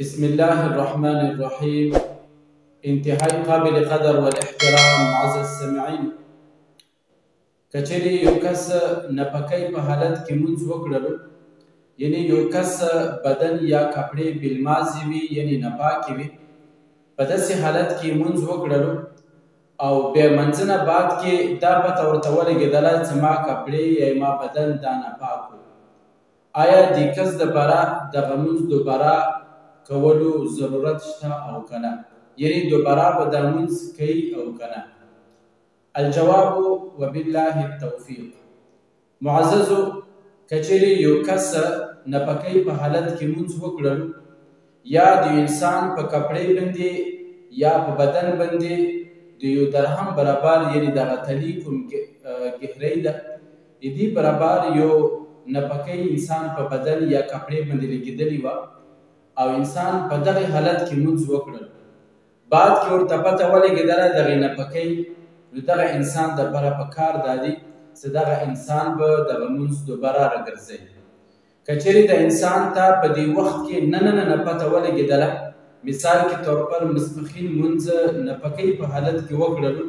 بسم الله الرحمن الرحيم. انتهائی قابل قدر والاحترام معزز السامعین، کچری یو کس نپکی په حالت کې مونځ وکړلو، یعنی یو کس بدن یا کپڑے بالمازی وي یعنی نپاکی وي، په داسې حالت کې مونځ وکړلو او بیا منځ نه بعد کې دا پته ورته ولګېدله چې ما کپڑے یا ما بدن دا نپاک و، آیا دې کس دپاره دغه مونځ دوباره کولو ضرورت شته او که نه؟ یعنی دوباره به دا مونځ کوي او که نه؟ الجواب وبالله التوفیق. معززو، کچېرې یو کس نپکۍ په حالت کې مونځ وکړلو یا د انسان په کپړې باندې یا په بدن باندې د یو درهم برابر یعنی دغه تلي کوم ګهرۍ ده د دې برابر یو نپکۍ انسان په بدن یا کپړې باندې لګېدلې وه او انسان په دغه حالت کې مونځ وکړل، بعد کې ورته پته ولګېدله دغې نپکۍ، نو دغه انسان دپاره پکار دا دی چې دغه انسان به دغه مونځ دوباره راګرځوي. که چېرې د انسان ته په دې وخت کې نه پته ولګېدله، مثال کې طور پر ماسپښین مونځ نپکۍ په حالت کې وکړلو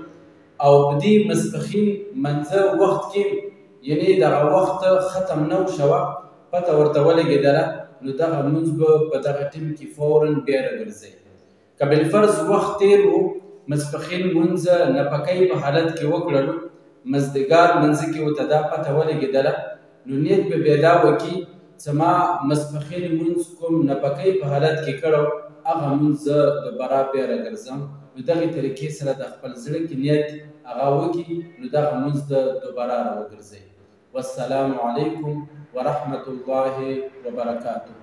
او په دې ماسپښین منځه وخت کې یعنې دغه وخت ختم نه شوه، پته ورته ولګېدله، نو دغه مونځ به په دغه ټیم کې فورا بیا راګرځوي. که بالفرض وخت تېر و، ماسپښین مونځ نپکۍ په حالت کې وکړلو، مازدیګر منځه کې ورته دا پته ولګېدله، نو نیت به بیا دا وکړي چې ما ماسپښین مونځ کوم نپکۍ په حالت کې کړی هغه مونځ زه دوباره بیا راګرځم، نو دغې طریقې سره د خپل زړه کې نیت هغه وکړي، نو دغه مونځ د دوباره راوګرځوي. والسلام علیکم ورحمة الله وبرکاته.